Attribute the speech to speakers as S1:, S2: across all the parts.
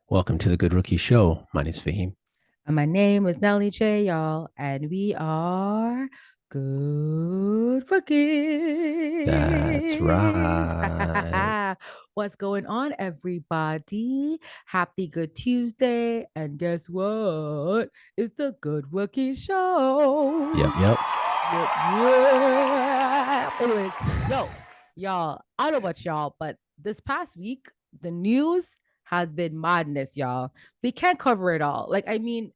S1: Welcome to the Good Rookie Show. My name's Faheem.
S2: And my name is Nelly J, y'all, and we are good
S1: That's
S2: rookies.
S1: right.
S2: What's going on, everybody? Happy Good Tuesday. And guess what? It's the Good Rookie Show.
S1: Yep, yep.
S2: Yep, yeah. Anyways, y'all, I don't know about y'all, but this past week, the news has been madness, y'all. We can't cover it all. Like, I mean,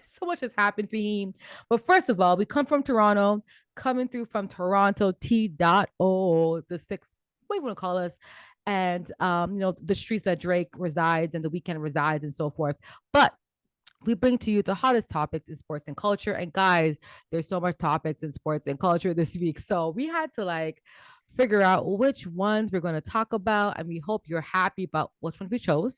S2: so much has happened for him. But first of all, we come from Toronto, coming through from Toronto T.O, the sixth, what do you want to call us? And the streets that Drake resides and the weekend resides and so forth. But we bring to you the hottest topics in sports and culture. And guys, there's so much topics in sports and culture this week. So we had to figure out which ones we're going to talk about. And we hope you're happy about which ones we chose.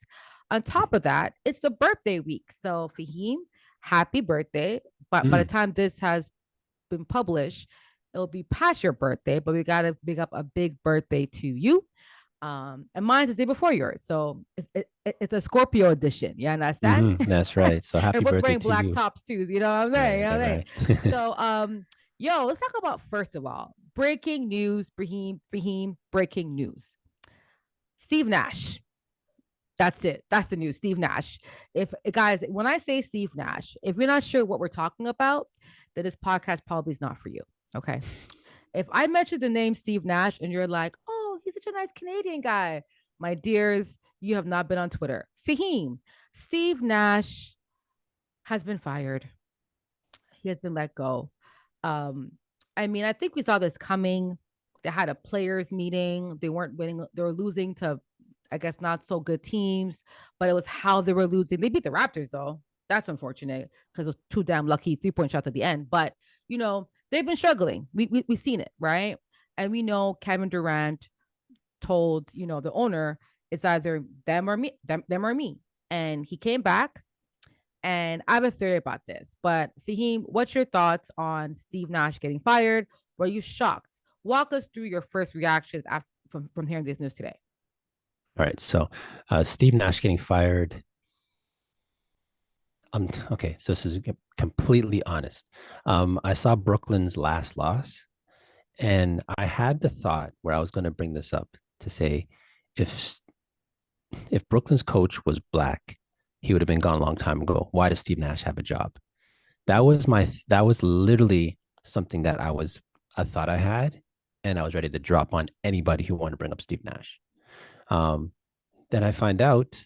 S2: On top of that, it's the birthday week. So Fahim, happy birthday. But by the
S1: Mm,
S2: time this has been published, it'll be past your birthday. But we got to big up a big birthday to you. And mine's the day before yours. So it's a Scorpio edition. You understand?
S1: that's right. So
S2: And
S1: happy
S2: was
S1: birthday
S2: wearing
S1: to
S2: black
S1: you.
S2: tops too. You know what I'm saying? You know
S1: Right,
S2: what I'm saying?
S1: right.
S2: So, yo, let's talk about first of all, breaking news, Brahim, breaking news. Steve Nash. That's it. That's the news. Steve Nash. If guys, when I say Steve Nash, if you're not sure what we're talking about, then this podcast probably is not for you. Okay. If I mention the name Steve Nash and you're like, oh, he's such a nice Canadian guy, my dears, you have not been on Twitter. Fahim, Steve Nash has been fired. He has been let go. Um, I mean, I think we saw this coming. They had a players meeting. They weren't winning. They were losing to, I guess, not so good teams. But it was how they were losing. They beat the Raptors though. That's unfortunate because it was too damn lucky 3-point shots at the end. But they've been struggling. We've seen it, right? And we know Kevin Durant told the owner it's either them or me, them or me. And he came back and I have a theory about this. But Fahim, what's your thoughts on Steve Nash getting fired? Were you shocked? Walk us through your first reactions after, from hearing this news today.
S1: All right. So Steve Nash getting fired. Okay. So this is completely honest. I saw Brooklyn's last loss, and I had the thought where I was going to bring this up to say if if Brooklyn's coach was black, he would have been gone a long time ago. Why does Steve Nash have a job? That was literally something that I thought I had, and I was ready to drop on anybody who wanted to bring up Steve Nash. Um, then I find out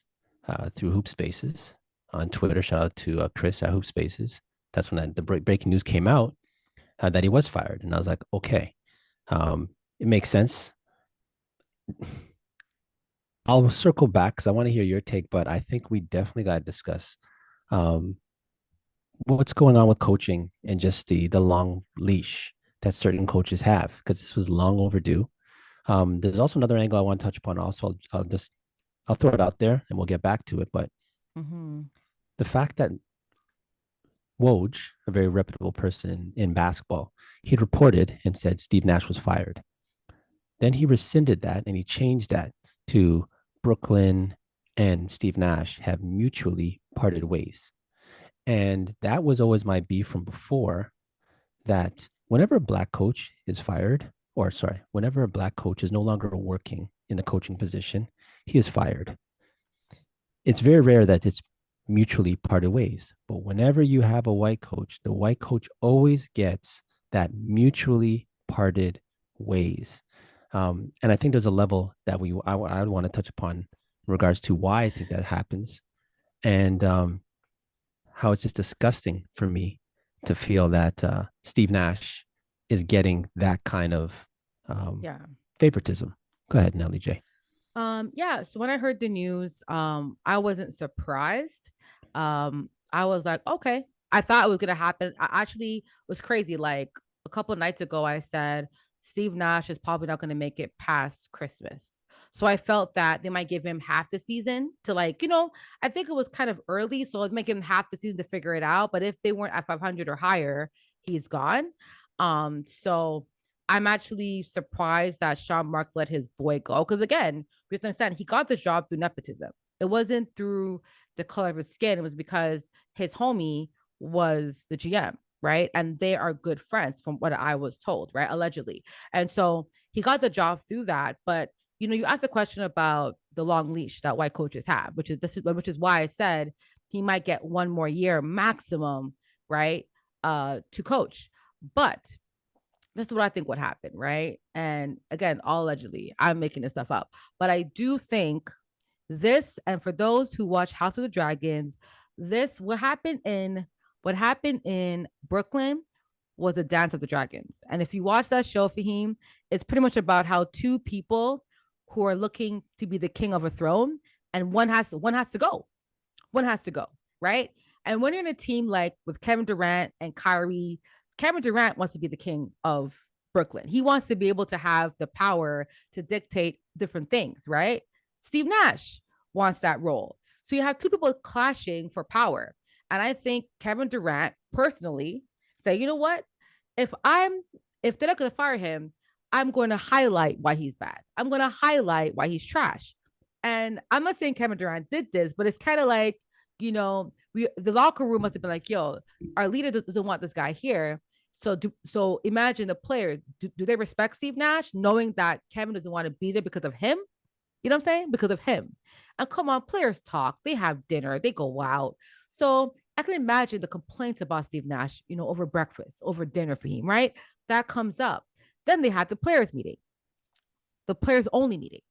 S1: through Hoop Spaces on Twitter. Shout out to Chris at Hoop Spaces. That's when the breaking news came out that he was fired, and I was like, okay, it makes sense. I'll circle back because I want to hear your take, but I think we definitely got to discuss um, what's going on with coaching and just the long leash that certain coaches have because this was long overdue. There's also another angle I want to touch upon. Also, I'll throw it out there and we'll get back to it. But
S2: Mm-hmm.
S1: the fact that Woj, a very reputable person in basketball, he reported and said Steve Nash was fired. Then he rescinded that and he changed that to Brooklyn and Steve Nash have mutually parted ways. And that was always my beef from before that whenever a black coach is fired, or sorry, whenever a black coach is no longer working in the coaching position, he is fired. It's very rare that it's mutually parted ways. But whenever you have a white coach, the white coach always gets that mutually parted ways. And I think there's a level that I would want to touch upon in regards to why I think that happens. And how it's just disgusting for me to feel that Steve Nash is getting that kind of um,
S2: Yeah.
S1: favoritism. Go ahead, Nelly J.
S2: Yeah. So when I heard the news, I wasn't surprised. I was like, okay. I thought it was gonna happen. I actually was crazy. Like a couple of nights ago, I said Steve Nash is probably not gonna make it past Christmas. So I felt that they might give him half the season to I think it was kind of early, so let's make him half the season to figure it out. But if they weren't at 500 or higher, he's gone. So I'm actually surprised that Sean Mark let his boy go because again, we have to understand he got the job through nepotism. It wasn't through the color of his skin. It was because his homie was the GM, right? And they are good friends from what I was told, right? Allegedly. And so he got the job through that. But you asked the question about the long leash that white coaches have, which is why I said he might get one more year maximum, right? To coach. But this is what I think would happen, right? And again, all allegedly, I'm making this stuff up. But I do think this, and for those who watch House of the Dragons, this what happened in Brooklyn was a Dance of the Dragons. And if you watch that show, Faheem, it's pretty much about how two people who are looking to be the king of a throne, and one has to go. One has to go, right? And when you're in a team like with Kevin Durant and Kyrie, Kevin Durant wants to be the king of Brooklyn. He wants to be able to have the power to dictate different things, right? Steve Nash wants that role. So you have two people clashing for power. And I think Kevin Durant personally say, you know what? If I'm if they're not going to fire him, I'm going to highlight why he's bad. I'm going to highlight why he's trash. And I'm not saying Kevin Durant did this, but it's kind of like, the locker room must have been like, yo, our leader doesn't want this guy here. So imagine the players, do they respect Steve Nash knowing that Kevin doesn't want to be there because of him? You know what I'm saying? Because of him. And come on, players talk, they have dinner, they go out. So I can imagine the complaints about Steve Nash, over breakfast, over dinner for him, right? That comes up. Then they had the players meeting, the players only meeting.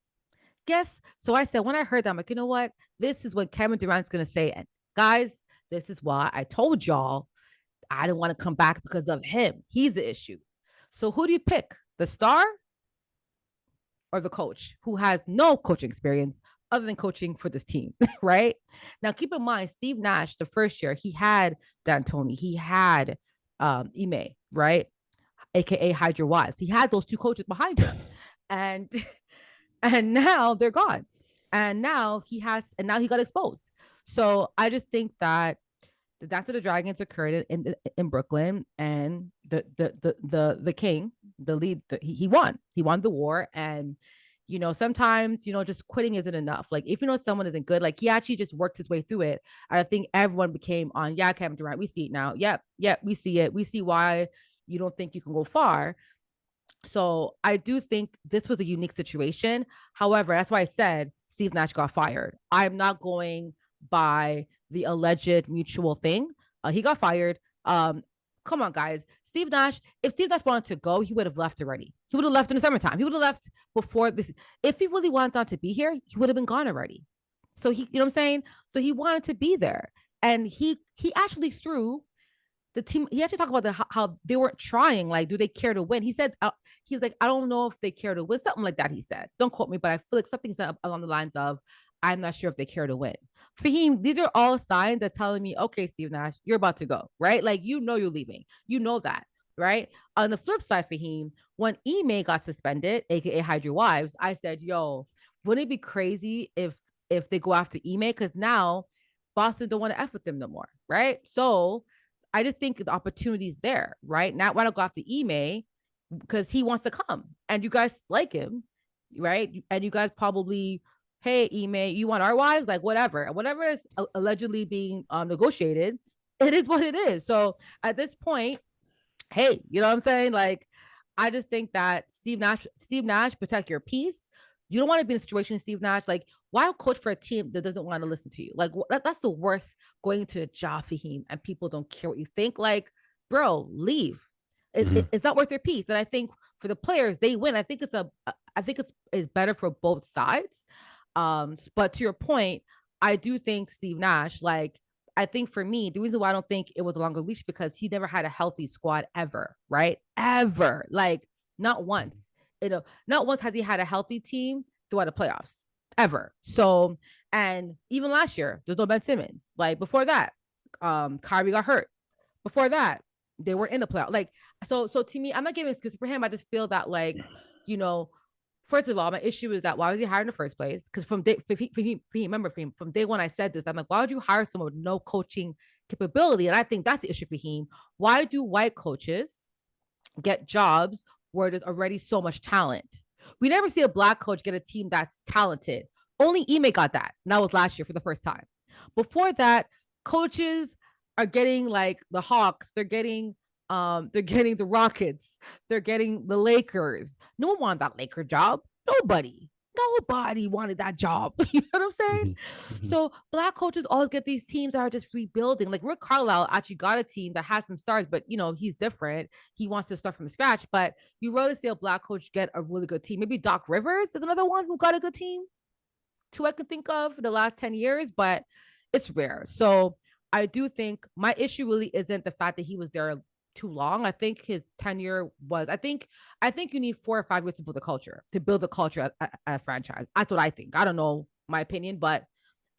S2: Guess. So I said, when I heard that, I'm like, you know what? This is what Kevin Durant's going to say. And guys, this is why I told y'all I didn't want to come back because of him. He's the issue. So who do you pick? The star or the coach who has no coaching experience other than coaching for this team, right? Now, keep in mind, Steve Nash, the first year, he had D'Antoni, he had Ime, right? AKA Hydra Wise. He had those two coaches behind him. And and now they're gone. And now he got exposed. So I just think that the Dance of the Dragons occurred in Brooklyn, and the king, the lead, he won. He won the war, and sometimes just quitting isn't enough. Like if someone isn't good, like he actually just worked his way through it. And I think everyone became on, yeah, Kevin Durant, we see it now. Yep, we see it. We see why you don't think you can go far. So I do think this was a unique situation. However, that's why I said Steve Nash got fired. I'm not going by the alleged mutual thing. He got fired. Come on, guys. If Steve Nash wanted to go, he would have left already. He would have left in the summertime. He would have left before this. If he really wanted not to be here, he would have been gone already. So you know what I'm saying? So he wanted to be there. And he actually threw the team. He actually talked about how they weren't trying. Like, do they care to win? He said, he's like, I don't know if they care to win. Something like that, he said. Don't quote me, but I feel like something said along the lines of, I'm not sure if they care to win. Faheem, these are all signs that telling me, okay, Steve Nash, you're about to go, right? Like, you're leaving. You know that, right? On the flip side, Faheem, when Ime got suspended, aka Hydra Wives, I said, yo, wouldn't it be crazy if they go after Ime? Because now Boston don't want to F with them no more, right? So I just think the opportunity is there, right? Now, why not go after Ime? Because he wants to come and you guys like him, right? And you guys probably, hey, Ime, you want our wives? Like, whatever is allegedly being negotiated, it is what it is. So at this point, hey, you know what I'm saying? Like, I just think that Steve Nash, protect your peace. You don't want to be in a situation, Steve Nash, like, why coach for a team that doesn't want to listen to you? Like, that's the worst, going to a job, Faheem, and people don't care what you think. Like, bro, leave. It's not worth your peace. And I think for the players, they win. I think it's better for both sides. But to your point, I do think Steve Nash, like, I think for me, the reason why I don't think it was a longer leash because he never had a healthy squad ever, right? Ever. Like, not once. Not once has he had a healthy team throughout the playoffs. Ever. So, and even last year, there's no Ben Simmons. Like before that, Kyrie got hurt. Before that, they were in the playoff. Like, so to me, I'm not giving excuse for him. I just feel that, like, you know, first of all, my issue is that why was he hired in the first place? Because from day one, I said this. I'm like, why would you hire someone with no coaching capability? And I think that's the issue for him. Why do white coaches get jobs where there's already so much talent? We never see a black coach get a team that's talented. Only Ime got that. And that was last year for the first time. Before that, coaches are getting like the Hawks, they're getting the Rockets, they're getting the Lakers. No one wanted that Laker job. Nobody. Nobody wanted that job. You know what I'm saying?
S1: Mhm. Mhm.
S2: So black coaches always get these teams that are just rebuilding. Like Rick Carlisle actually got a team that has some stars, but he's different. He wants to start from scratch. But you rarely see a black coach get a really good team. Maybe Doc Rivers is another one who got a good team, two I can think of for the last 10 years, but it's rare. So I do think my issue really isn't the fact that he was there too long. I think his tenure was, I think you need 4 or 5 years to build a culture, at a franchise. That's what I think. I don't know my opinion, but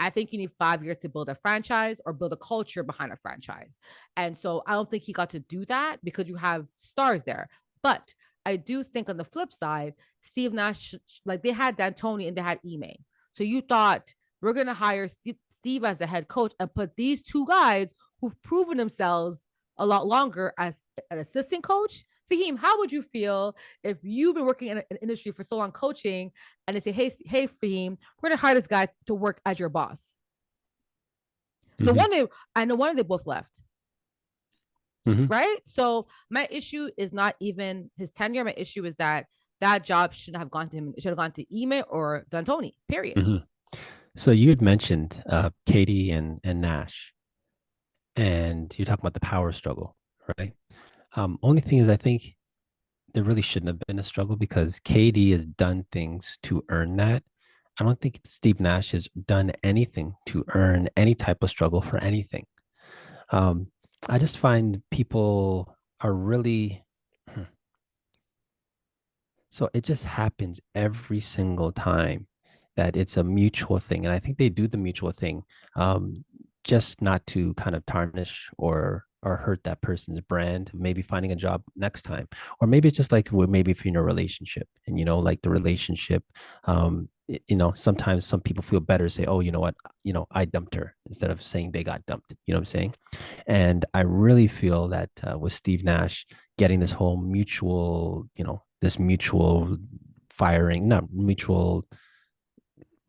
S2: I think you need 5 years to build a franchise or build a culture behind a franchise. And so I don't think he got to do that because you have stars there. But I do think on the flip side, Steve Nash, like they had D'Antoni and they had Ime. So you thought we're going to hire Steve as the head coach and put these two guys who've proven themselves a lot longer as an assistant coach. Faheem, how would you feel if you've been working in an industry for so long coaching and they say, hey, Faheem, we're going to hire this guy to work as your boss? No
S1: Mhm.
S2: wonder, I no wonder they both left,
S1: Mhm.
S2: right? So my issue is not even his tenure. My issue is that that job shouldn't have gone to him. It should have gone to Ime or D'Antoni, period.
S1: Mhm. So you had mentioned Katie and Nash, and you're talking about the power struggle, right? Only thing is, I think there really shouldn't have been a struggle because KD has done things to earn that. I don't think Steve Nash has done anything to earn any type of struggle for anything. Um, I just find people are really so it just happens every single time that it's a mutual thing. And I think they do the mutual thing um, just not to kind of tarnish or hurt that person's brand, maybe finding a job next time. Or maybe it's just like maybe if you're in a relationship and, like the relationship, sometimes some people feel better say, oh, you know what, I dumped her instead of saying they got dumped. You know what I'm saying? And I really feel that with Steve Nash getting this whole mutual, this mutual firing, not mutual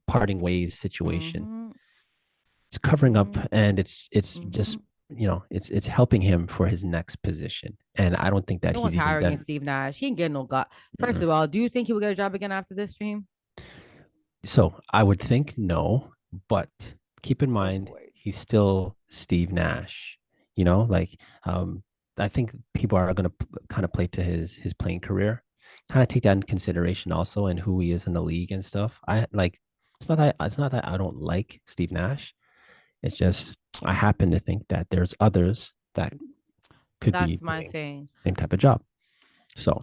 S1: parting ways situation,
S2: Mm-hmm.
S1: it's covering up
S2: Mm-hmm.
S1: and it's
S2: Mm-hmm.
S1: just, it's helping him for his next position. And I don't think that
S2: No
S1: he's
S2: one's
S1: even
S2: hiring
S1: done.
S2: Steve Nash. He ain't getting no gut. First
S1: Mm-mm.
S2: of all, do you think he will get a job again after this stream?
S1: So I would think no, but keep in
S2: Oh
S1: mind
S2: boy.
S1: he's still Steve Nash. Like I think people are going to kind of play to his playing career, kind of take that in consideration also, and who he is in the league and stuff. I like it's not that I don't like Steve Nash. It's just I happen to think that there's others that could be
S2: That's my
S1: doing
S2: thing.
S1: the same type of job. So,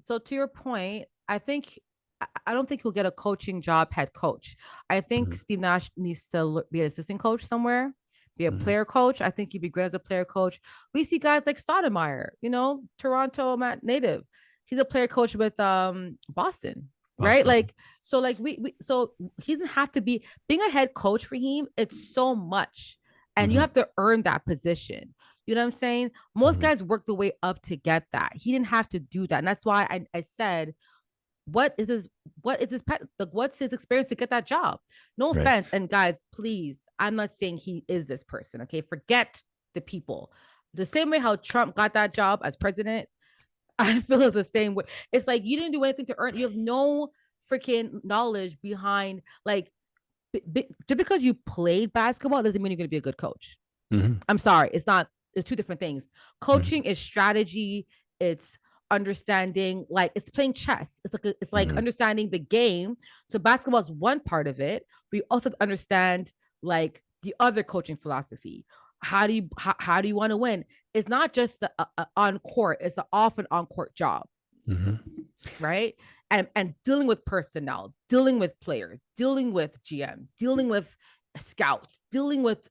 S2: So to your point, I don't think he'll get a coaching job head coach. I think
S1: mhm,
S2: Steve Nash needs to be an assistant coach somewhere, be a
S1: mhm,
S2: player coach. I think he'd be great as a player coach. We see guys like Stoudemire, Toronto native. He's a player coach with Boston, right?
S1: Boston.
S2: Like so he doesn't have to be being a head coach for him. It's so much, and you
S1: Mhm,
S2: have to earn that position. You know what I'm saying? Most
S1: mhm,
S2: guys work the way up to get that. He didn't have to do that. And that's why I said, what's his experience to get that job? No
S1: right.
S2: offense. And guys, please, I'm not saying he is this person. Okay. Forget the people. The same way how Trump got that job as president, I feel it's the same way. It's like you didn't do anything to earn. You have no freaking knowledge behind just because you played basketball doesn't mean you're going to be a good coach.
S1: Mhm,
S2: I'm sorry, it's not. It's two different things.
S1: mhm,
S2: Coaching is strategy. It's understanding, like it's playing chess. It's like
S1: mhm,
S2: understanding the game. So basketball is one part of it. But you also understand like the other coaching philosophy. How do you want to win? It's not just the on court. It's an off and on court job,
S1: mhm,
S2: right? And dealing with personnel, dealing with players, dealing with GM, dealing with scouts, dealing with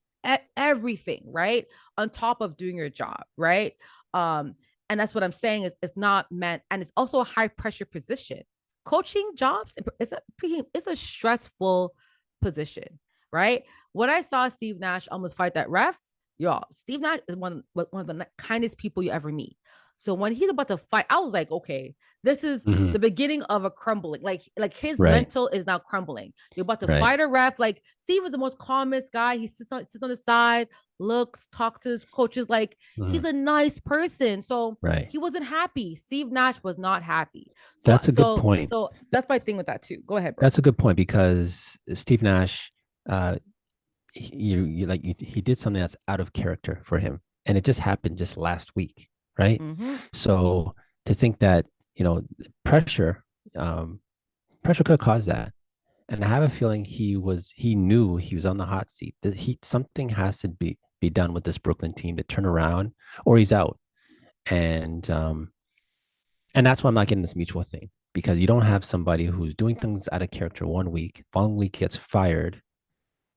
S2: everything, right? On top of doing your job, right? Um, and that's what I'm saying is it's not meant, and it's also a high pressure position. Coaching jobs it's a stressful position, right? When I saw Steve Nash almost fight that ref, y'all, Steve Nash is one of the kindest people you ever meet. So when he's about to fight, I was like, okay, this is
S1: Hmm.
S2: the beginning of a crumbling. Like his
S1: Right.
S2: mental is now crumbling. You're about to
S1: Right.
S2: fight a ref. Like Steve is the most calmest guy. He sits on the side, looks, talks to his coaches. Like
S1: Hmm.
S2: he's a nice person. So
S1: Right.
S2: he wasn't happy. Steve Nash was not happy. So
S1: That's a good
S2: so
S1: point.
S2: so that's my thing with that too. Go ahead, bro.
S1: That's a good point because Steve Nash, uh, he did something that's out of character for him, and it just happened just last week, right?
S2: Mm-hmm.
S1: So to think that pressure, um, pressure could have caused that, and I have a feeling he knew he was on the hot seat. That he something has to be done with this Brooklyn team to turn around, or he's out, and that's why I'm not getting this mutual thing because you don't have somebody who's doing things out of character one week, following week gets fired,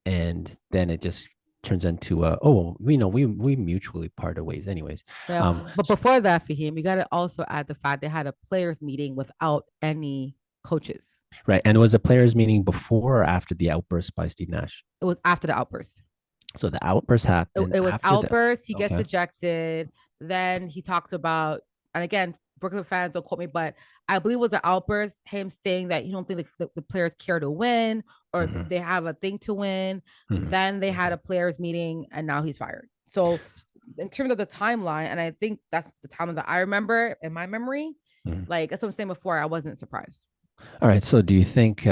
S1: and then it just turns into oh we know we mutually parted ways anyways.
S2: Yeah, but before that, for him, you got to also add the fact they had a players meeting without any coaches.
S1: Right, and was the players meeting before or after the outburst by Steve Nash?
S2: It was after the outburst.
S1: So the outburst happened
S2: It was
S1: after the
S2: outburst. He gets
S1: okay.
S2: ejected. Then he talked about, and again, Brooklyn fans don't quote me, but I believe it was an outburst. Him saying that you don't think the players care to win or
S1: Hmm.
S2: they have a thing to win.
S1: Hmm.
S2: Then they had a players meeting, and now he's fired. So in terms of the timeline, and I think that's the time that I remember in my memory.
S1: Hmm.
S2: Like that's what I'm saying before. I wasn't surprised.
S1: All right, so do you think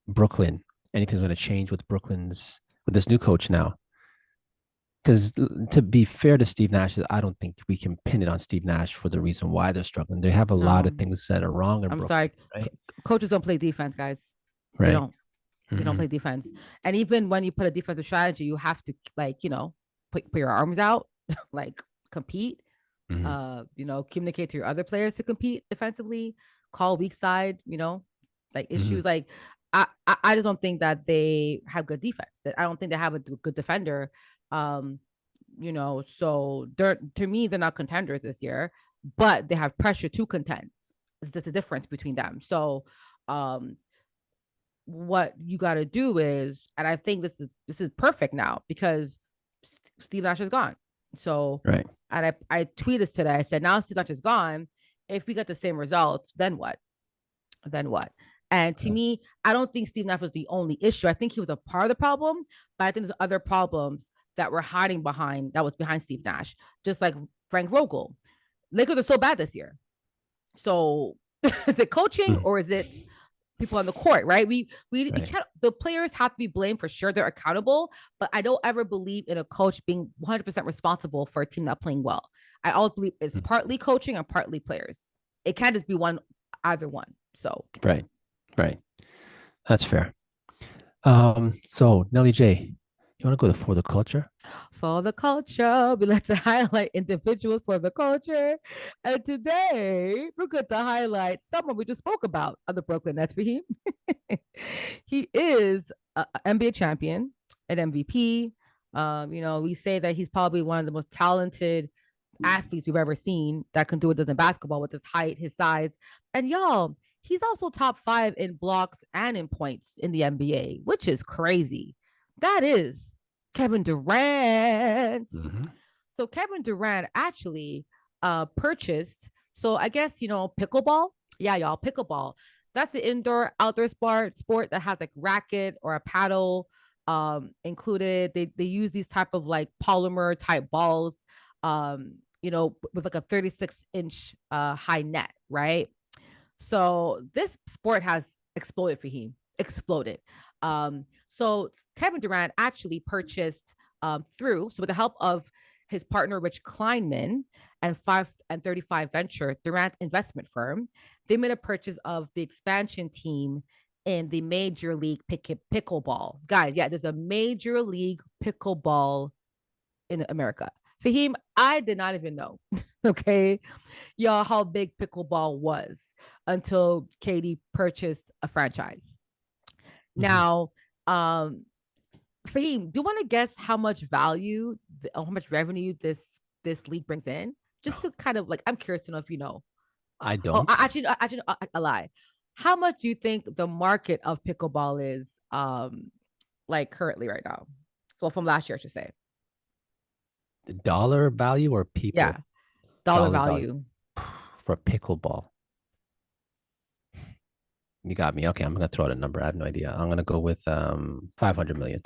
S1: Brooklyn anything's going to change with Brooklyn's with this new coach now? Because to be fair to Steve Nash, I don't think we can pin it on Steve Nash for the reason why they're struggling. They have a lot
S2: No,
S1: of things that are wrong in
S2: I'm
S1: Brooklyn,
S2: sorry.
S1: right?
S2: Coaches don't play defense, guys. They
S1: Right.
S2: don't. They don't
S1: Hmm.
S2: play defense. And even when you put a defensive strategy, you have to put your arms out, like compete.
S1: Hmm.
S2: Communicate to your other players to compete defensively. Call weak side. Like
S1: Hmm.
S2: issues. Like I just don't think that they have good defense. I don't think they have a good defender. Um, so they're to me they're not contenders this year, but they have pressure to contend. It's just a difference between them. So um what you got to do is, and I think this is perfect now because Steve Nash is gone. So,
S1: Right.
S2: and I tweeted today. I said, now Steve Nash is gone. If we get the same results, then what? Then what? And to me, I don't think Steve Nash was the only issue. I think he was a part of the problem, but I think there's other problems that were hiding behind that was behind Steve Nash, just like Frank Vogel. Lakers are so bad this year. So is it coaching
S1: Mm.
S2: or is it people on the court, right? We
S1: Right.
S2: can't. The players have to be blamed for sure. They're accountable, but I don't ever believe in a coach being 100% responsible for a team not playing well. I always believe it's
S1: Mm.
S2: partly coaching and partly players. It can't just be either one. So
S1: Right. Right. That's fair. So Nelly J, you want to go for the culture?
S2: for the culture, we like to highlight individuals for the culture. And today we're going to highlight someone we just spoke about on the Brooklyn Nets for him. He is an NBA champion, an MVP. We say that he's probably one of the most talented athletes we've ever seen that can do it in basketball with his height, his size. And y'all, he's also top 5 in blocks and in points in the NBA, which is crazy. That is Kevin Durant.
S1: Mm-hmm.
S2: So Kevin Durant actually purchased, so I guess, pickleball. Yeah, y'all, pickleball. That's an indoor outdoor sport that has like racket or a paddle included. They use these type of like polymer type balls with like a 36-inch high net, right? So this sport has exploded for him. Exploded. So Kevin Durant actually purchased with the help of his partner Rich Kleinman and 535 Venture, Durant investment firm, they made a purchase of the expansion team in the Major League Pickleball. Guys, yeah, there's a Major League Pickleball in America. Faheem, I did not even know, okay, y'all, how big pickleball was until Katie purchased a franchise.
S1: Mm-hmm.
S2: Now, Faheem, do you want to guess how much value, how much revenue this league brings in? Just to kind of like, I'm curious to know if you know.
S1: I
S2: Oh,
S1: don't.
S2: I lie. How much do you think the market of pickleball is, like currently right now? Well, from last year, I should say.
S1: Dollar value or
S2: Yeah,
S1: people?
S2: dollar
S1: Dollar value.
S2: value.
S1: for pickleball? You got me. Okay, I'm gonna throw out a number. I have no idea. I'm gonna go with 500 million.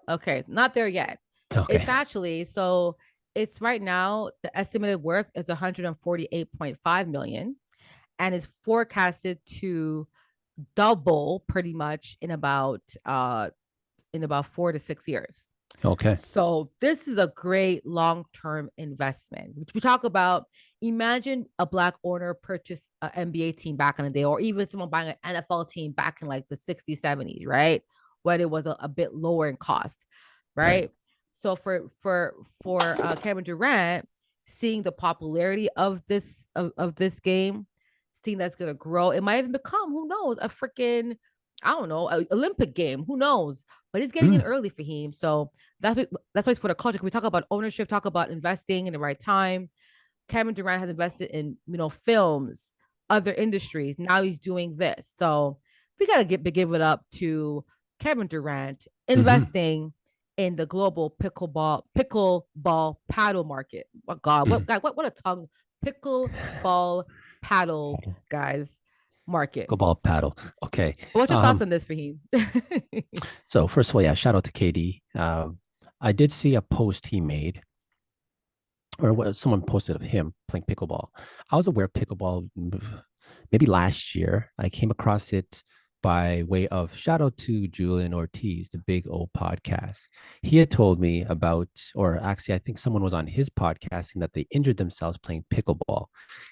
S2: Okay, not there yet.
S1: Okay.
S2: It's actually so it's right now the estimated worth is 148.5 million and is forecasted to double pretty much in about 4 to 6 years.
S1: Okay.
S2: So this is a great long-term investment. Which we talk about. Imagine a black owner purchased an NBA team back in the day, or even someone buying an NFL team back in like the 60s, 70s, right? When it was a bit lower in cost,
S1: Right.
S2: right? So for Kevin Durant, seeing the popularity of this game, seeing that's gonna grow, it might even become, who knows, a freaking, I don't know, a Olympic game. Who knows? But he's getting in
S1: Mm.
S2: early for him. So that's why it's for the culture. Can we talk about ownership, talk about investing in the right time? Kevin Durant has invested in, films, other industries. Now he's doing this. So we gotta give it up to Kevin Durant
S1: Mm-hmm.
S2: investing in the global pickleball paddle market. Oh God,
S1: Mm.
S2: what a tongue. Pickleball paddle, guys, market.
S1: Pickleball paddle. Okay.
S2: What's your thoughts
S1: Um,
S2: on this, Faheem?
S1: so first of all, yeah, shout out to KD. I did see a post he made, or what someone posted of him playing pickleball. I was aware of pickleball maybe last year. I came across it by way of shout out to Julian Ortiz, the Big O podcast. He had told me about, or actually, I think someone was on his podcast saying that they injured themselves playing pickleball,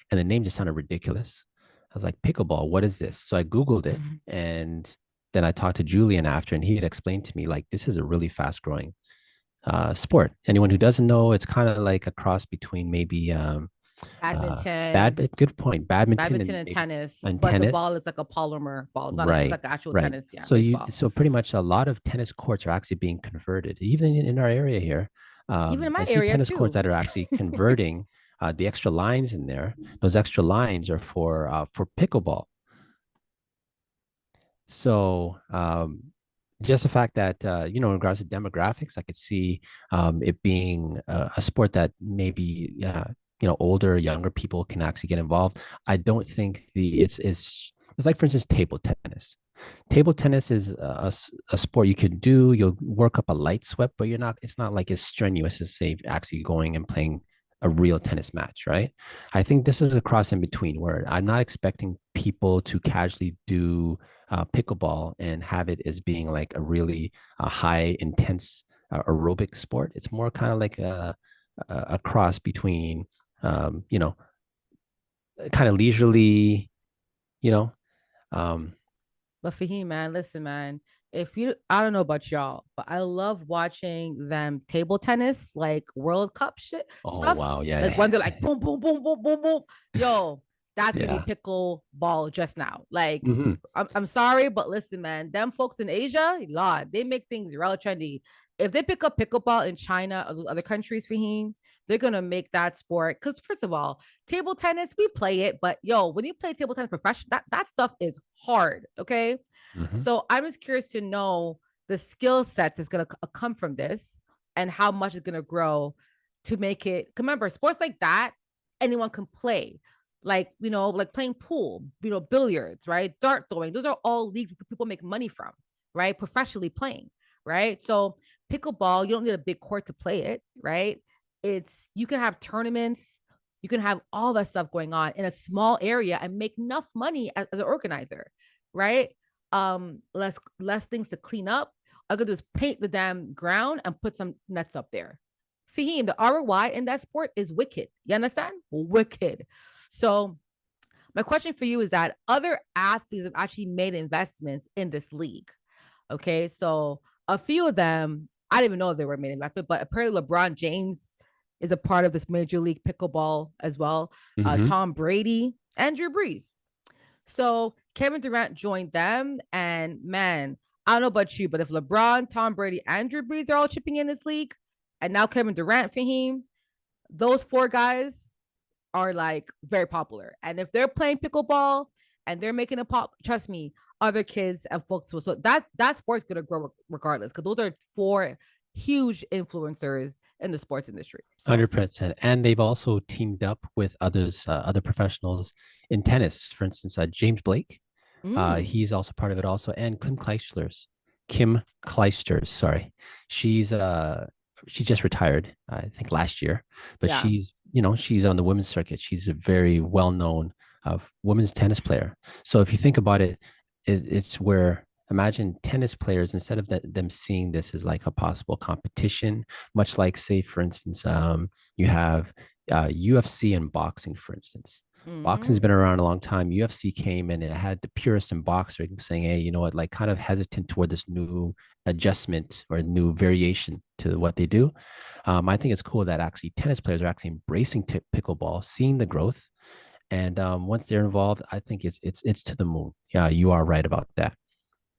S1: and the name just sounded ridiculous. I was like, pickleball, what is this? So I Googled it, and then I talked to Julian after, and he had explained to me like this is a really fast growing sport. Anyone who doesn't know, it's kind of like a cross between maybe
S2: Badminton,
S1: good point, badminton
S2: badminton
S1: and
S2: and
S1: maybe
S2: tennis,
S1: and
S2: but the ball
S1: tennis.
S2: is like a polymer ball. It's
S1: Right,
S2: like actual
S1: right.
S2: tennis, yeah,
S1: So
S2: baseball.
S1: pretty much a lot of tennis courts are actually being converted, even in our area here.
S2: Even in
S1: I
S2: my
S1: see
S2: area
S1: tennis courts
S2: too.
S1: that are actually converting the extra lines in there. Those extra lines are for pickleball. So just the fact that in regards to demographics, I could see it being a sport that maybe older, younger people can actually get involved. I don't think it's like, for instance, table tennis. Table tennis is a sport you could do. You'll work up a light sweat, but you're not. It's not like as strenuous as say actually going and playing a real tennis match, right? I think this is a cross in between where I'm not expecting people to casually do pickleball and have it as being like a really high intense aerobic sport. It's more kind of like a cross between um, you know kind of leisurely, you know um,
S2: But Fahim, man, listen, man. If you, I don't know about y'all, but I love watching them table tennis, like World Cup shit
S1: oh
S2: stuff.
S1: wow,
S2: Like when
S1: yeah.
S2: they're like boom, boom, boom, boom, boom, boom. Yo, that's giving me
S1: Yeah.
S2: pickle ball just now. Like,
S1: Hmm.
S2: I'm sorry, but listen, man, them folks in Asia, Lord, they make things real trendy. If they pick up pickleball in China or other countries, Fahim, they're gonna make that sport. Because first of all, table tennis, we play it, but yo, when you play table tennis professional, that stuff is hard. Okay.
S1: Hmm.
S2: So I'm just curious to know the skill set that's gonna come from this and how much is gonna grow to make it. Remember, sports like that, anyone can play. Like, like playing pool, billiards, right? Dart throwing. Those are all leagues people make money from, right? Professionally playing, right? So pickleball, you don't need a big court to play it, right? You can have tournaments, you can have all that stuff going on in a small area and make enough money as an organizer, right? Less things to clean up. I could just paint the damn ground and put some nets up there. Fahim, the ROI in that sport is wicked. You understand? Wicked. So my question for you is that other athletes have actually made investments in this league. Okay, so a few of them, I didn't even know they were made investment, but apparently LeBron James is a part of this Major League Pickleball as well.
S1: Hmm.
S2: Tom Brady, Andrew Brees. So Kevin Durant joined them, and man, I don't know about you, but if LeBron, Tom Brady, Andrew Brees are all chipping in this league, and now Kevin Durant, Fahim, those four guys are like very popular. And if they're playing pickleball and they're making a pop, trust me, other kids and folks will. So that sport's gonna grow regardless, because those are four huge influencers in the sports industry. So
S1: 100%. And they've also teamed up with other professionals in tennis. For instance, James Blake.
S2: mm,
S1: He's also part of it also. And Kim Clijsters, sorry. She just retired, I think last year, but
S2: yeah.
S1: she's on the women's circuit. She's a very well-known women's tennis player. So if you think about it, it's where imagine tennis players instead of them seeing this as like a possible competition, much like say for instance, you have UFC and boxing, for instance. Boxing's
S2: Mm-hmm.
S1: been around a long time. UFC came and it had the purists in boxing saying, hey, you know what, like kind of hesitant toward this new adjustment or new variation to what they do. I think it's cool that actually tennis players are actually embracing pickleball, seeing the growth, and once they're involved, I think it's to the moon. Yeah, you are right about that.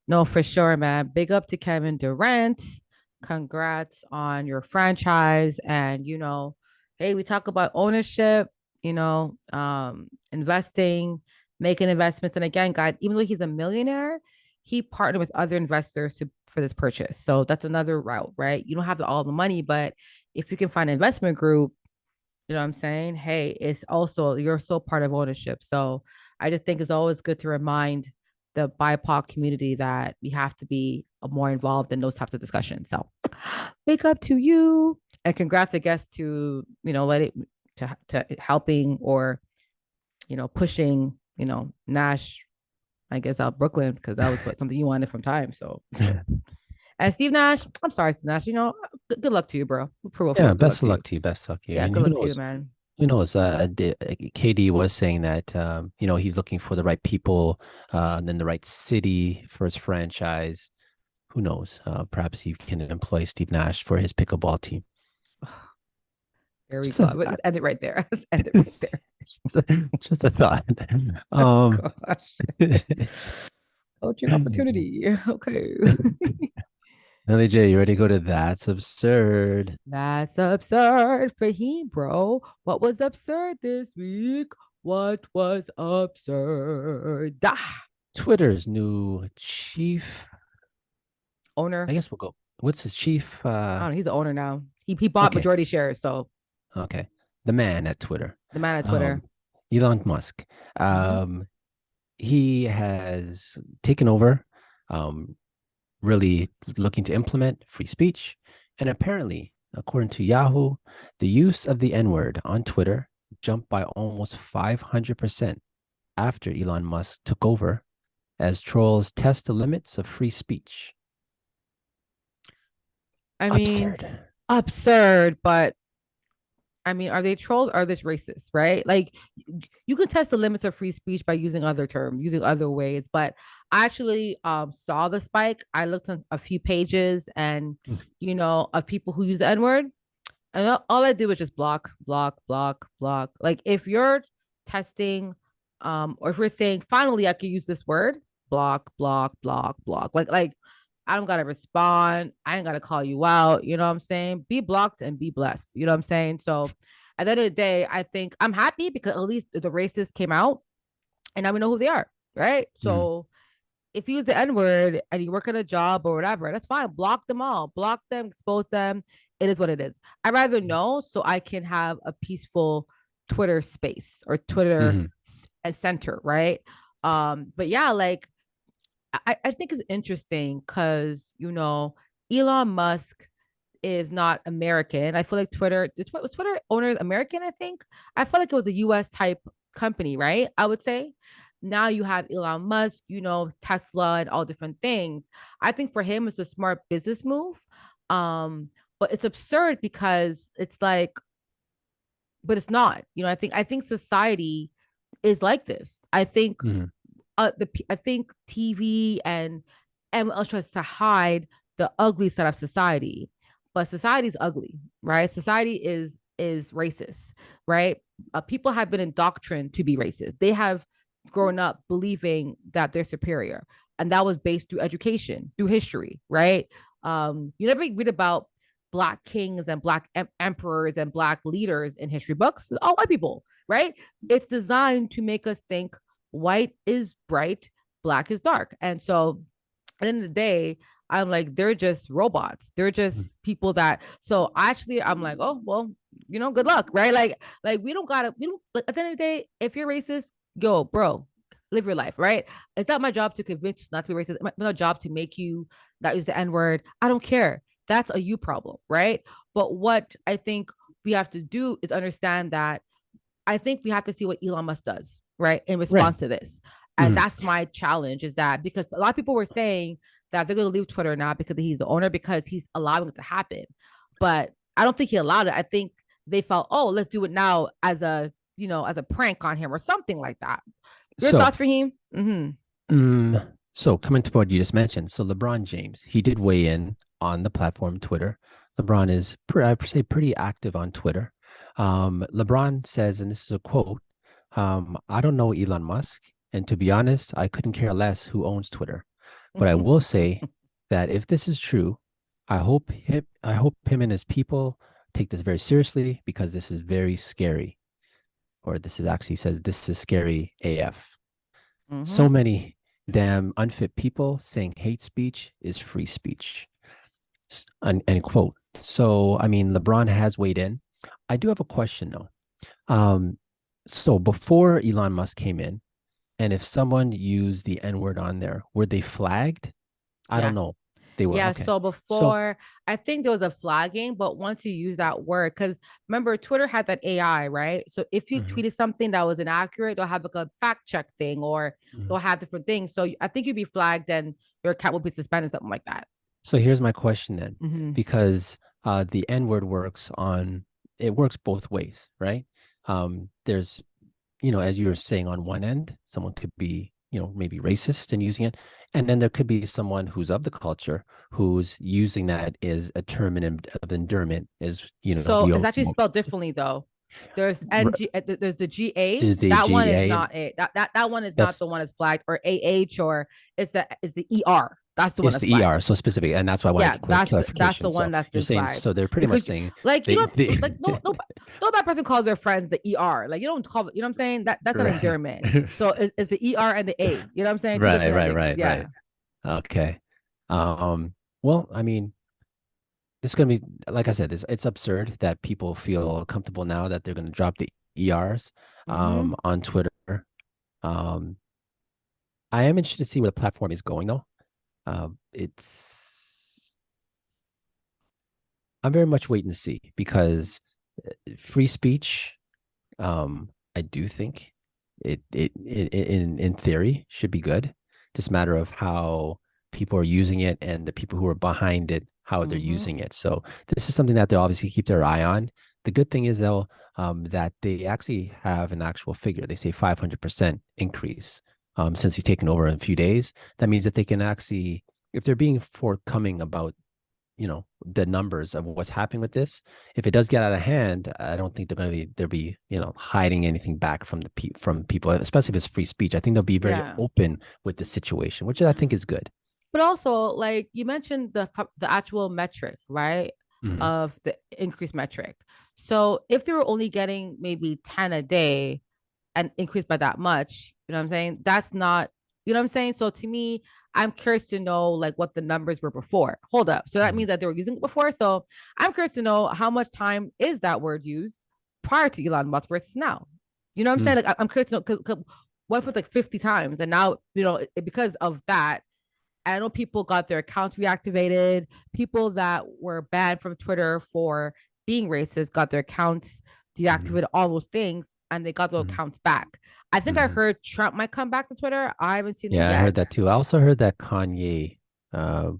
S2: No, for sure, man. Big up to Kevin Durant. Congrats on your franchise. And, hey, we talk about ownership, investing, making investments. And again, guys, even though he's a millionaire, he partnered with other investors for this purchase. So that's another route, right? You don't have all the money, but if you can find an investment group, you know what I'm saying? Hey, it's also, you're still part of ownership. So I just think it's always good to remind the BIPOC community that we have to be more involved in those types of discussions. So wake up to you. And congrats, I guess, to, let it to helping or, pushing, Nash, I guess, out Brooklyn, because that was what something you wanted from time. So and Steve Nash, I'm sorry, Steve Nash, good luck to you, bro. For
S1: Yeah,
S2: real, good luck
S1: best of
S2: to you.
S1: luck to you. Best of luck to you.
S2: Yeah,
S1: And
S2: good luck to you, man.
S1: who knows? KD was saying that he's looking for the right people, and then the right city for his franchise. Who knows? Perhaps he can employ Steve Nash for his pickleball team.
S2: There we
S1: Just a
S2: go. Let's end it right there. Let's end it right there.
S1: just a thought.
S2: Oh,
S1: Um,
S2: gosh. Coaching opportunity. Okay.
S1: Nelly J, you ready to go to That's Absurd?
S2: That's absurd for him, bro. What was absurd this week? What was absurd? Ah,
S1: Twitter's new chief. I
S2: owner.
S1: guess we'll go. What's his chief?
S2: I don't know. He's the owner now. He bought
S1: Okay,
S2: majority shares. So
S1: okay. The man at Twitter,
S2: the man at
S1: um,
S2: Twitter.
S1: Elon Musk.
S2: Mm-hmm.
S1: Um, he has taken over, um, really looking to implement free speech. And apparently, according to Yahoo, the use of the N word on Twitter jumped by almost 500% after Elon Musk took over as trolls test the limits of free speech.
S2: I mean,
S1: Absurd.
S2: absurd, but I mean, are they trolls or are they racist, right? Like you can test the limits of free speech by using other terms, using other ways. But I actually saw the spike. I looked on a few pages and of people who use the N-word. And all I do is just block, block, block, block. Like if you're testing, or if we're saying finally I can use this word, block, block, block, block. Like I don't gotta respond. I ain't gotta call you out. You know what I'm saying? Be blocked and be blessed. You know what I'm saying? So at the end of the day, I think I'm happy because at least the racists came out and now we know who they are. Right.
S1: Mm,
S2: So if you use the N word and you work at a job or whatever, that's fine. Block them all, block them, expose them. It is what it is. I'd rather know so I can have a peaceful Twitter space or Twitter
S1: mhm,
S2: center, right? But yeah, like I think it's interesting because Elon Musk is not American. I feel like was Twitter owner American, I think. I feel like it was a US type company, right? I would say. Now you have Elon Musk, Tesla and all different things. I think for him it's a smart business move. But it's absurd because it's like, but it's not. I think society is like this. I think
S1: mhm,
S2: I think TV and else tries to hide the ugly side of society, but society is ugly, right? Society is racist, right? People have been indoctrined to be racist. They have grown up believing that they're superior, and that was based through education, through history, right? You never read about black kings and black emperors and black leaders in history books. All white people, right? It's designed to make us think white is bright, black is dark. And so at the end of the day, I'm like, they're just robots. They're
S1: Mhm.
S2: just people that. So actually, I'm like, oh well, good luck, right? Like we don't gotta. We don't. Like, at the end of the day, if you're racist, yo, bro, live your life, right? It's not my job to convince you not to be racist. It's my job to make you not use the N word. I don't care. That's a you problem, right? But what I think we have to do is understand that I think we have to see what Elon Musk does, right, in
S1: Right.
S2: response to this. And
S1: Mhm.
S2: that's my challenge is that because a lot of people were saying that they're going to leave Twitter now because he's the owner, because he's allowing it to happen. But I don't think he allowed it. I think they felt, oh, let's do it now as as a prank on him or something like that. Your
S1: So,
S2: thoughts, Faheem? Mm-hmm.
S1: so coming to what you just mentioned, so LeBron James, he did weigh in on the platform Twitter. LeBron is, I'd say, pretty active on Twitter. LeBron says, and this is a quote, I don't know Elon Musk, and to be honest, I couldn't care less who owns Twitter. But I will say that if this is true, I hope him and his people take this very seriously because this is very scary. Or this is actually says this is scary AF.
S2: Mm-hmm.
S1: So many damn unfit people saying hate speech is free speech. End quote. So I mean, LeBron has weighed in. I do have a question though. So before Elon Musk came in, and if someone used the N word on there, were they flagged? I don't
S2: Yeah.
S1: know. They were
S2: Yeah,
S1: okay.
S2: so
S1: So
S2: before I think there was a flagging, but once you use that word, because remember Twitter had that AI, right? So if you
S1: mhm,
S2: tweeted something that was inaccurate, they'll have like a fact check thing, or
S1: mhm.
S2: they'll have different things. So I think you'd be flagged and your account will be suspended, something like that.
S1: So here's my question then,
S2: Mm-hmm.
S1: because the N word it works both ways, right? There's, as you were saying, on one end, someone could be, maybe racist and using it. And then there could be someone who's of the culture who's using that as a term of endearment, is,
S2: So it's actually spelled differently though. There's NG, there's the GA.
S1: is the
S2: That one is
S1: GA and
S2: not it. That one is not
S1: that's
S2: the one that's flagged, or AH, or it's the ER. That's the one
S1: it's
S2: that's
S1: the
S2: flagged.
S1: ER, so specific, and that's why I
S2: Yeah,
S1: wanted
S2: that's
S1: clarification.
S2: the
S1: So
S2: one that's
S1: you're
S2: been
S1: saying,
S2: flagged
S1: so they're pretty much
S2: because
S1: saying
S2: like
S1: they they
S2: like no bad person calls their friends the ER. Like you don't call it, you know what I'm saying? That's an
S1: right.
S2: endearment. So it's the ER and the A. You know what I'm saying? Two
S1: Right,
S2: different
S1: right,
S2: endings.
S1: right,
S2: Yeah.
S1: right. Okay. Well, I mean, it's gonna be, like I said, it's absurd that people feel comfortable now that they're gonna drop the ERs
S2: Mm-hmm.
S1: on Twitter. Um, I am interested to see where the platform is going though. It's I'm very much waiting to see because free speech, I do think it in theory should be good. Just a matter of how people are using it and the people who are behind it, how they're
S2: Mm-hmm.
S1: using it. So this is something that they obviously keep their eye on. The good thing is though, that they actually have an actual figure. They say 500% increase since he's taken over in a few days. That means that they can actually, if they're being forthcoming about the numbers of what's happening with this, if it does get out of hand, I don't think they'll be hiding anything back from from people, especially if it's free speech. I think they'll be very
S2: Yeah.
S1: open with the situation, which I think is good.
S2: But also, like you mentioned, the actual metric, right,
S1: Mhm.
S2: of the increased metric. So if they were only getting maybe 10 a day and increased by that much, you know what I'm saying? That's not, you know what I'm saying? So to me, I'm curious to know like what the numbers were before. Hold up. So that
S1: Mhm.
S2: means that they were using it before. So I'm curious to know how much time is that word used prior to Elon Musk versus now. You know what I'm saying?
S1: Mhm.
S2: Like I'm curious to know, cause what if it's like 50 times and now, because of that, I know people got their accounts reactivated. People that were banned from Twitter for being racist got their accounts
S1: Mhm.
S2: deactivated, all those things, and they got those
S1: Mhm.
S2: accounts back. I think I
S1: Mhm.
S2: heard Trump might come back to Twitter. I haven't seen it
S1: Yeah, I
S2: yet.
S1: heard that too. I also heard that Kanye. Uh,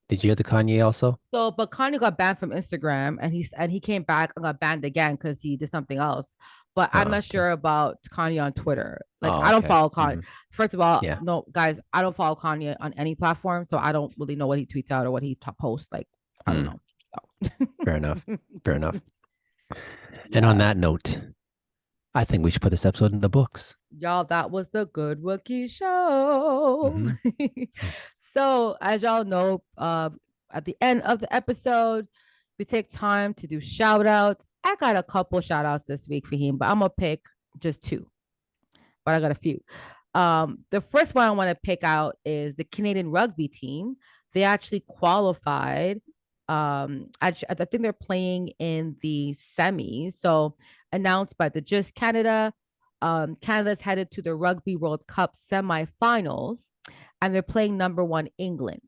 S1: did you hear the Kanye also?
S2: So, but Kanye got banned from Instagram, and he came back and got banned again because he did something else. But I'm
S1: Oh,
S2: not
S1: okay.
S2: sure about Kanye on Twitter. Like,
S1: Oh,
S2: I don't
S1: okay.
S2: follow Kanye.
S1: Mhm.
S2: First of all,
S1: Yeah.
S2: no, guys, I don't follow Kanye on any platform, so I don't really know what he tweets out or what he posts. Like, I don't
S1: Hmm.
S2: know.
S1: Fair enough.
S2: So.
S1: Fair enough. And on
S2: Yeah,
S1: that note, I think we should put this episode in the books.
S2: y'all, that was the Good Rookie Show.
S1: Hmm.
S2: So, as y'all know, at the end of the episode, we take time to do shout outs. I got a couple shout outs this week for him, but I'm gonna pick just two, but I got a few. The first one I want to pick out is the Canadian rugby team. they actually qualified. I think they're playing in the semis. So announced by the Just Canada. Canada's headed to the Rugby World Cup semifinals, and they're playing number one England,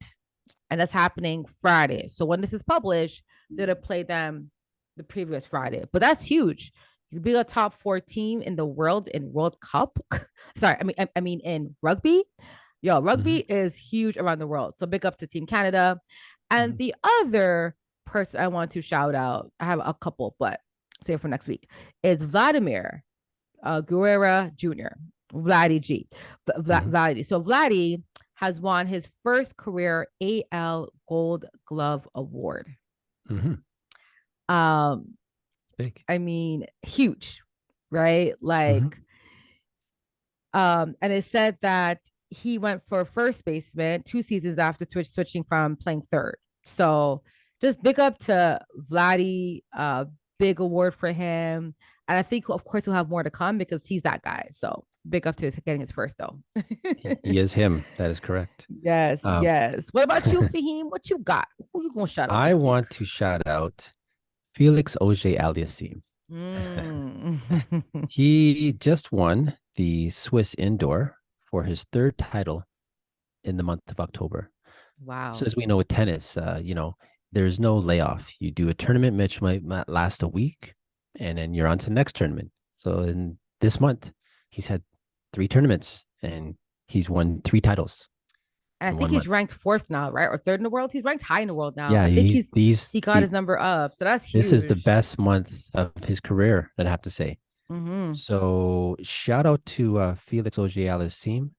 S2: and that's happening Friday. So when this is published, they'll play them the previous Friday. But that's huge. You be a top four team in the world in World Cup. Sorry, I mean in rugby. Yo, rugby
S1: Mhm.
S2: is huge around the world. So big up to Team Canada. And
S1: Mhm.
S2: the other person I want to shout out, I have a couple, but save for next week, is Vladimir Guerrera Jr., Vladdy G.
S1: Mhm.
S2: Vladdy. So Vladdy has won his first career AL Gold Glove Award.
S1: Mhm.
S2: Um,
S1: Big.
S2: I mean, huge, right?
S1: Mhm.
S2: Like, and it said that he went for first baseman 2 seasons after switching from playing third. So just big up to Vladdy, big award for him. And I think, of course, he'll have more to come because he's that guy. So big up to his getting his first, though.
S1: He is him. That is correct.
S2: Yes,
S1: Um,
S2: yes. What about you, Faheem? What you got? Who you gonna shout out
S1: I
S2: this week?
S1: want to shout out Felix Auger Aliassime.
S2: Mm.
S1: He just won the Swiss indoor for his third title in the month of October. So
S2: Wow.
S1: as we know with tennis, there's no layoff. You do a tournament, which might last a week, and then you're on to the next tournament. So in this month, he's had three tournaments and he's won three titles
S2: And I
S1: in
S2: think
S1: one
S2: he's
S1: month.
S2: ranked fourth now, right? Or third in the world. He's ranked high in the world now.
S1: Yeah,
S2: I think
S1: he's these
S2: he got
S1: the
S2: his number up. So that's
S1: this is the
S2: huge.
S1: best month of his career, I'd have to say.
S2: Mm-hmm.
S1: So shout out to Felix Auger-Aliassime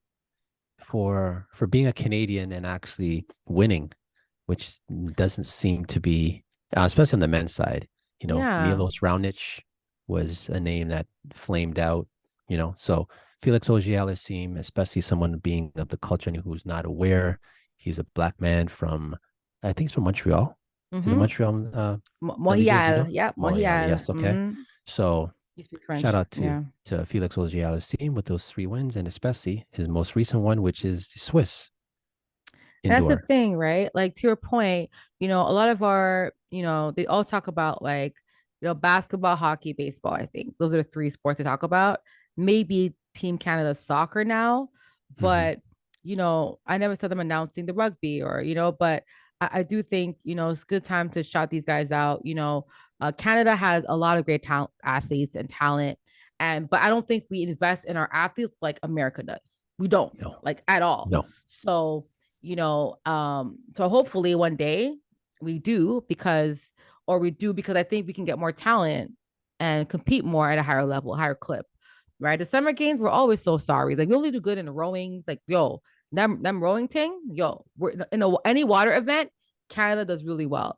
S1: for being a Canadian and actually winning, which doesn't seem to be, especially on the men's side.
S2: Yeah.
S1: Milos Raonic was a name that flamed out. So Felix Auger-Aliassime, especially someone being of the culture and who's not aware, he's a black man from, I think he's from Montreal. He's a
S2: Mm-hmm.
S1: Montreal, Nelly J. Do you
S2: Montreal.
S1: know?
S2: Yeah,
S1: Montreal,
S2: Montreal.
S1: yes, okay.
S2: Mm-hmm.
S1: So
S2: He speaks
S1: shout
S2: French.
S1: out to
S2: Yeah.
S1: to Felix Auger-Aliassime with those three wins, and especially his most recent one, which is the Swiss
S2: And that's the
S1: indoor.
S2: thing, right? Like to your point, a lot of our, they all talk about like, basketball, hockey, baseball. I think those are the three sports to talk about. Maybe Team Canada soccer now,
S1: Mhm.
S2: but I never saw them announcing the rugby or, but I do think, it's a good time to shout these guys out. Canada has a lot of great talent, athletes and talent. But I don't think we invest in our athletes like America does. We don't
S1: No,
S2: like at all.
S1: no,
S2: So so hopefully one day we do because I think we can get more talent and compete more at a higher level, higher clip, right? The summer games we're always so sorry, like we only do good in the rowing, like yo, them rowing thing, yo, we're in any water event. Canada does really well.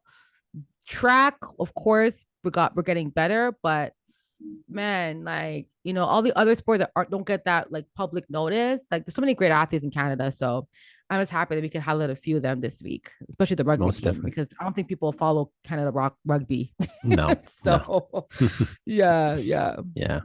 S2: Track, of course, we're getting better, but man, like all the other sports that don't get that like public notice. Like there's so many great athletes in Canada, so I'm just happy that we can highlight a few of them this week, especially the rugby
S1: most
S2: team,
S1: definitely.
S2: because I don't think people follow Canada rugby.
S1: No, no.
S2: So yeah, yeah.
S1: Yeah.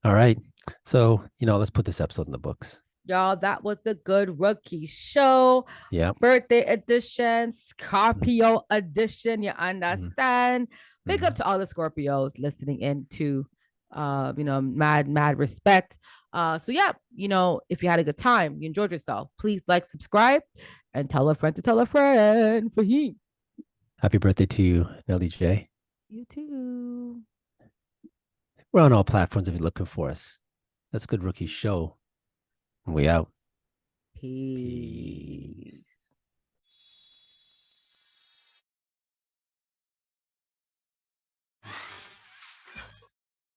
S1: All right. So, let's put this episode in the books.
S2: Y'all, that was the good rookie show.
S1: Yeah.
S2: Birthday edition, Scorpio edition. You understand? Big up
S1: Mm-hmm.
S2: to all the Scorpios listening in to mad respect. So yeah, if you had a good time, you enjoyed yourself, please like, subscribe, and tell a friend to tell a friend. Faheem.
S1: Happy birthday to you, Nelly J.
S2: You too.
S1: We're on all platforms if you're looking for us. That's Good Rookie Show. We out.
S2: Peace.
S1: Peace.